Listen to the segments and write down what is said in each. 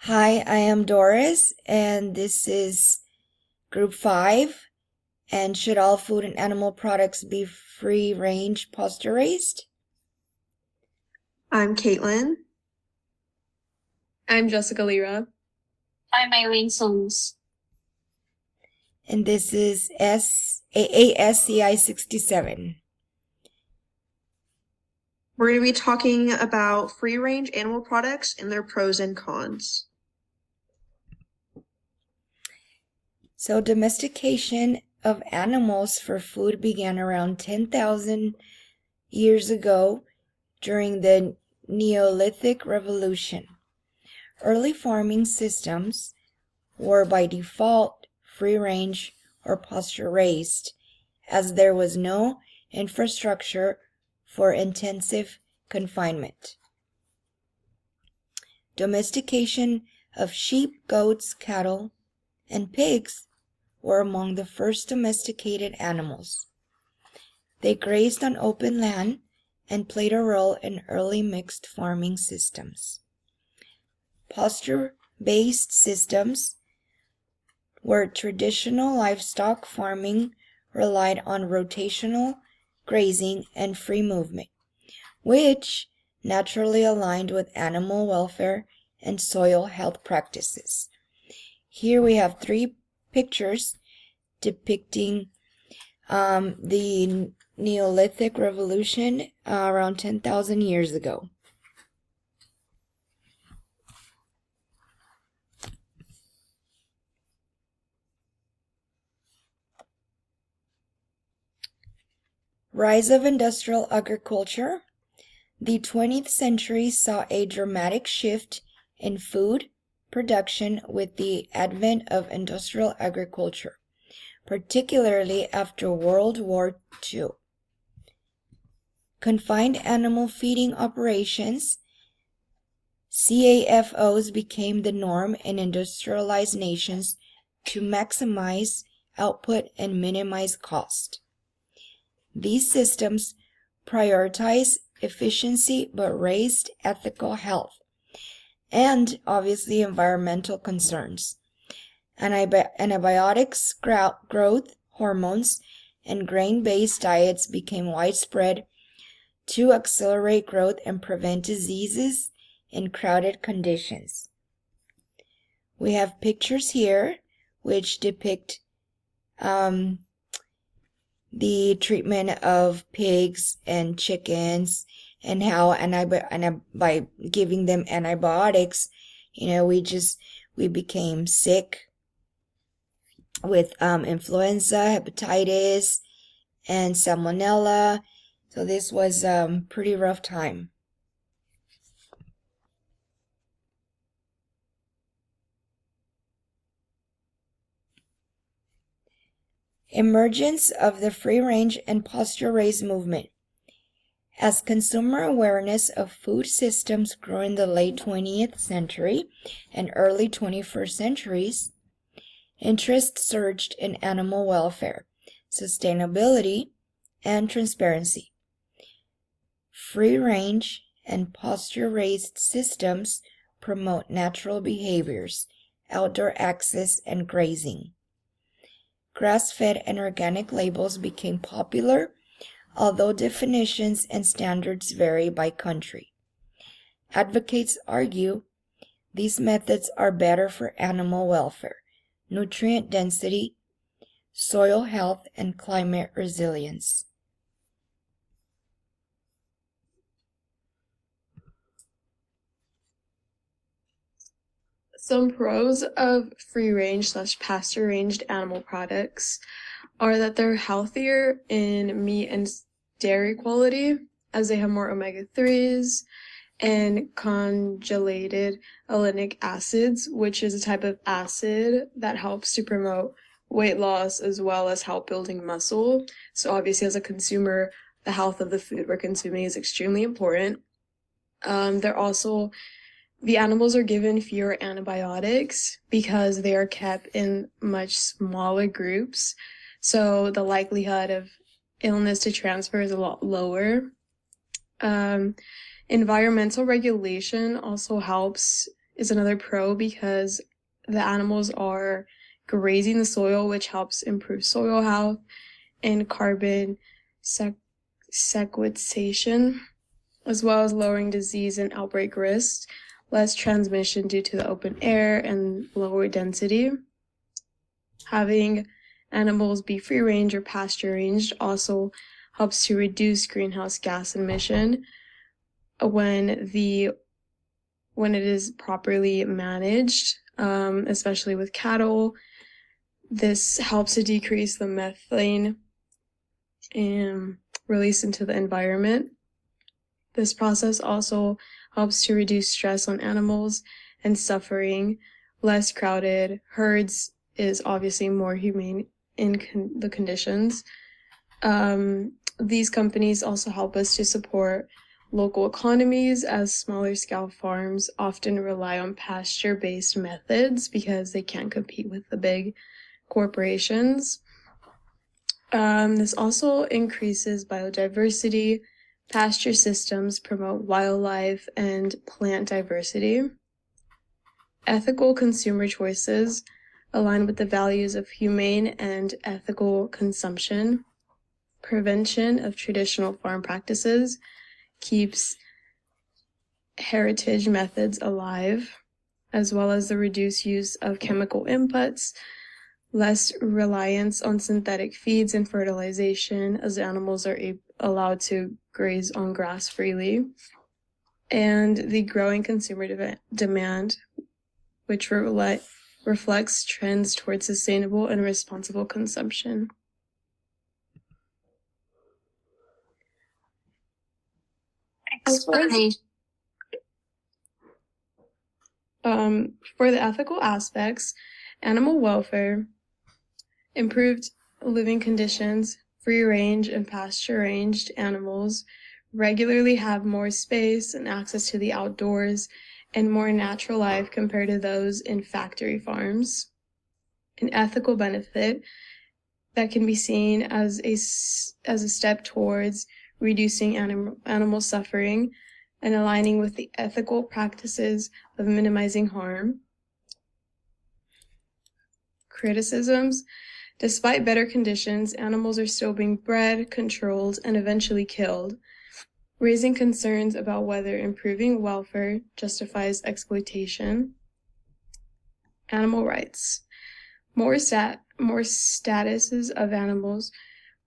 Hi, I am Doris, and this is Group 5. And should all food and animal products be free-range pasture-raised? I'm Caitlin. I'm Jessica Lira. I'm Eileen Songs. And this is AASCI 67. We're going to be talking about free-range animal products and their pros and cons. So domestication of animals for food began around 10,000 years ago during the Neolithic Revolution. Early farming systems were by default free-range or pasture-raised, as there was no infrastructure for intensive confinement. Domestication of sheep, goats, cattle, and pigs were among the first domesticated animals. They grazed on open land and played a role in early mixed farming systems. Pasture-based systems where traditional livestock farming relied on rotational grazing and free movement, which naturally aligned with animal welfare and soil health practices. Here we have 3 pictures depicting the Neolithic Revolution around 10,000 years ago. Rise of industrial agriculture. The 20th century saw a dramatic shift in food production with the advent of industrial agriculture, particularly after World War II. Confined animal feeding operations, CAFOs, became the norm in industrialized nations to maximize output and minimize cost. These systems prioritize efficiency but raised ethical health and obviously environmental concerns. Antibiotics, growth hormones, and grain-based diets became widespread to accelerate growth and prevent diseases in crowded conditions. We have pictures here which depict the treatment of pigs and chickens and how by giving them antibiotics, we became sick with influenza, hepatitis, and salmonella. So this was a pretty rough time. Emergence of the free-range and pasture-raised movement. As consumer awareness of food systems grew in the late 20th century and early 21st centuries, interest surged in animal welfare, sustainability, and transparency. Free-range and pasture-raised systems promote natural behaviors, outdoor access, and grazing. Grass-fed and organic labels became popular, although definitions and standards vary by country. Advocates argue these methods are better for animal welfare, nutrient density, soil health, and climate resilience. Some pros of free-range / pasture-ranged animal products are that they're healthier in meat and dairy quality, as they have more omega-3s and congelated oleic acids, which is a type of acid that helps to promote weight loss as well as help building muscle. So obviously, as a consumer, the health of the food we're consuming is extremely important. The animals are given fewer antibiotics because they are kept in much smaller groups, so the likelihood of illness to transfer is a lot lower. Environmental regulation also helps is another pro because the animals are grazing the soil, which helps improve soil health and carbon sequestration, as well as lowering disease and outbreak risks, less transmission due to the open air, and lower density. Having animals be free range or pasture ranged also helps to reduce greenhouse gas emission when it is properly managed, especially with cattle. This helps to decrease the methane released into the environment. This process also helps to reduce stress on animals and suffering. Less crowded herds is obviously more humane in the conditions. These companies also help us to support local economies, as smaller scale farms often rely on pasture-based methods because they can't compete with the big corporations. This also increases biodiversity. Pasture systems promote wildlife and plant diversity. Ethical consumer choices align with the values of humane and ethical consumption. Prevention of traditional farm practices keeps heritage methods alive, as well as the reduced use of chemical inputs, less reliance on synthetic feeds and fertilization, as animals are allowed to graze on grass freely, and the growing consumer demand, which reflects trends towards sustainable and responsible consumption. For the ethical aspects, animal welfare, improved living conditions, free range and pasture ranged animals regularly have more space and access to the outdoors and more natural life compared to those in factory farms. An ethical benefit that can be seen as a step towards reducing animal suffering and aligning with the ethical practices of minimizing harm. Criticisms: despite better conditions, animals are still being bred, controlled, and eventually killed, raising concerns about whether improving welfare justifies exploitation. Animal rights: more statuses of animals,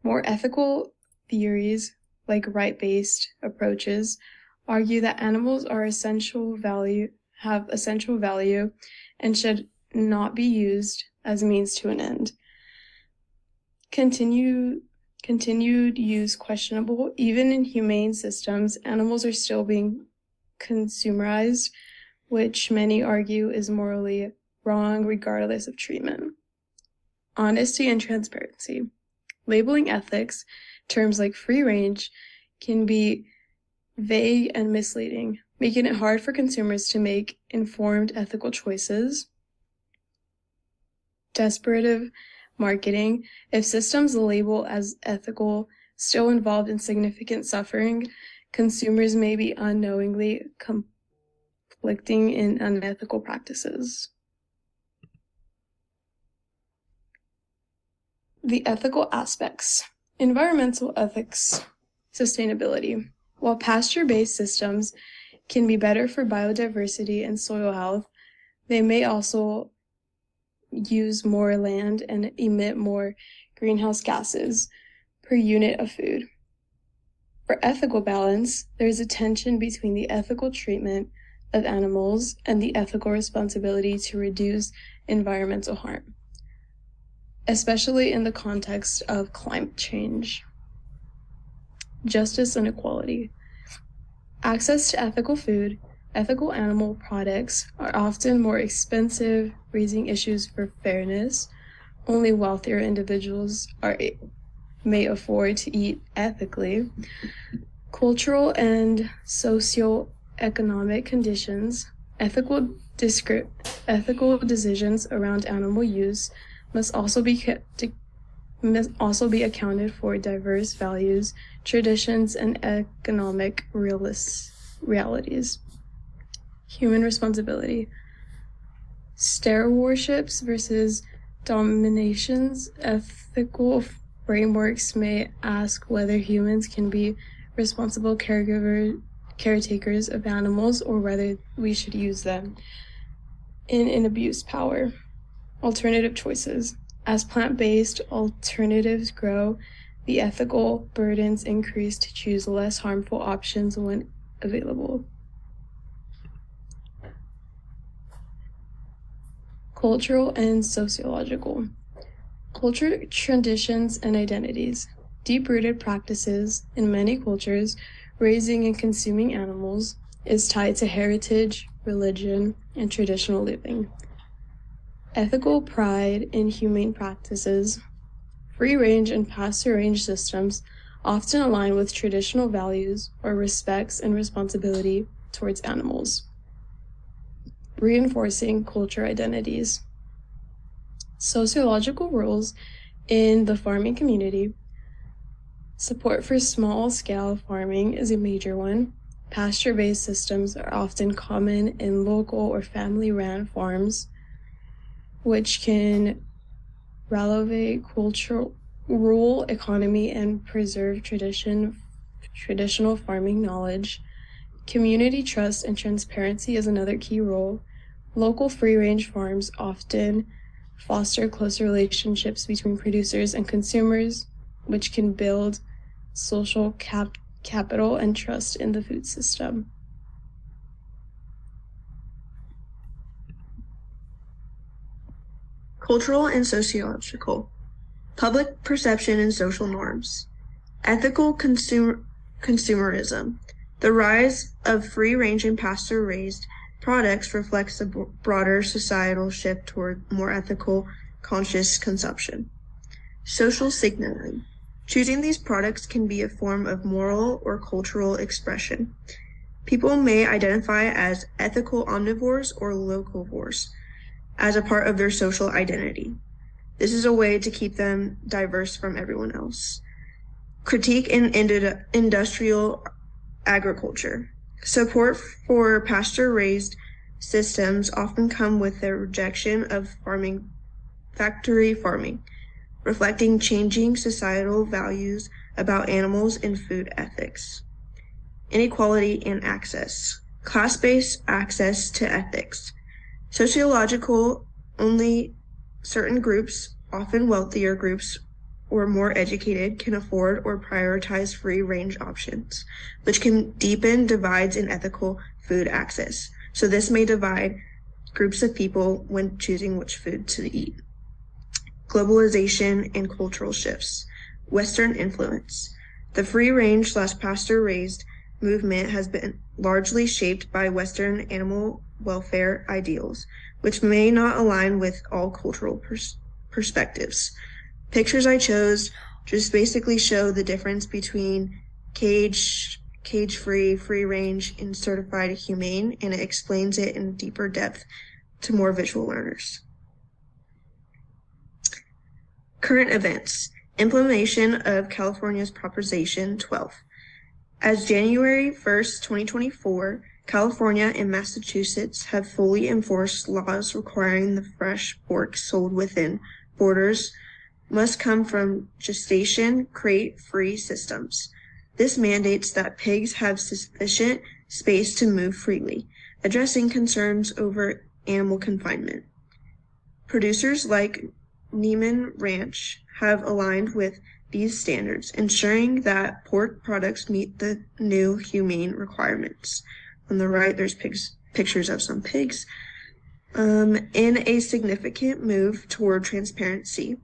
more ethical theories like right-based approaches argue that animals have essential value, and should not be used as means to an end. Continued use questionable. Even in humane systems, animals are still being consumerized, which many argue is morally wrong regardless of treatment. Honesty and transparency. Labeling ethics, terms like free range, can be vague and misleading, making it hard for consumers to make informed ethical choices. Desperate marketing. If systems labeled as ethical still involved in significant suffering, consumers may be unknowingly conflicting in unethical practices. The ethical aspects. Environmental ethics, sustainability. While pasture-based systems can be better for biodiversity and soil health, they may also use more land and emit more greenhouse gases per unit of food. For ethical balance, there is a tension between the ethical treatment of animals and the ethical responsibility to reduce environmental harm, especially in the context of climate change. Justice and equality. Access to ethical food, ethical animal products are often more expensive, raising issues for fairness. Only wealthier individuals may afford to eat ethically. Cultural and socio-economic conditions. Ethical decisions around animal use must also be accounted for diverse values, traditions, and economic realities. Human responsibility. Star warships versus dominations. Ethical frameworks may ask whether humans can be responsible caretakers of animals or whether we should use them in an abuse power. Alternative choices. As plant-based alternatives grow, the ethical burdens increase to choose less harmful options when available. Cultural and sociological. Culture, traditions, and identities. Deep-rooted practices in many cultures, raising and consuming animals is tied to heritage, religion, and traditional living. Ethical pride in humane practices. Free-range and pasture-range systems often align with traditional values or respects and responsibility towards animals. Reinforcing culture identities. Sociological roles in the farming community. Support for small-scale farming is a major one. Pasture-based systems are often common in local or family-run farms, which can relevate cultural rural economy and preserve traditional farming knowledge. Community trust and transparency is another key role. Local free-range farms often foster close relationships between producers and consumers, which can build social capital and trust in the food system. Cultural and sociological. Public perception and social norms. Ethical consumerism. The rise of free-range and pasture-raised products reflects a broader societal shift toward more ethical, conscious consumption. Social signaling. Choosing these products can be a form of moral or cultural expression. People may identify as ethical omnivores or locavores as a part of their social identity. This is a way to keep them diverse from everyone else. Critique in industrial agriculture. Support for pasture-raised systems often come with the rejection of factory farming, reflecting changing societal values about animals and food ethics. Inequality and access. Class-based access to ethics. Sociological, only certain groups, often wealthier groups or more educated, can afford or prioritize free-range options, which can deepen divides in ethical food access. So this may divide groups of people when choosing which food to eat. Globalization and cultural shifts. Western influence. The free-range / pasture-raised movement has been largely shaped by Western animal welfare ideals, which may not align with all cultural perspectives. Pictures I chose just basically show the difference between cage-free, free-range, and certified humane, and it explains it in deeper depth to more visual learners. Current events. Implementation of California's Proposition 12. As January 1st, 2024, California and Massachusetts have fully enforced laws requiring the fresh pork sold within borders must come from gestation crate-free systems. This mandates that pigs have sufficient space to move freely, addressing concerns over animal confinement. Producers like Neiman Ranch have aligned with these standards, ensuring that pork products meet the new humane requirements. On the right, there's pictures of some pigs. In a significant move toward transparency,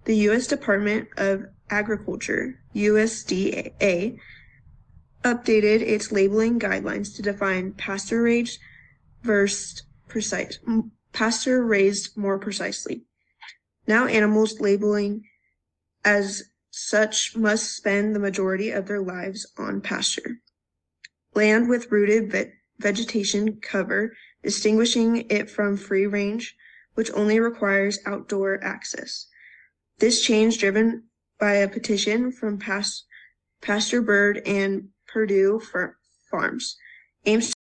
the U.S. Department of Agriculture, USDA, updated its labeling guidelines to define pasture-raised more precisely. Now animals labeling as such must spend the majority of their lives on pasture. Land with rooted vegetation cover, distinguishing it from free range, which only requires outdoor access. This change, driven by a petition from Pasture Bird and Purdue Farms, aims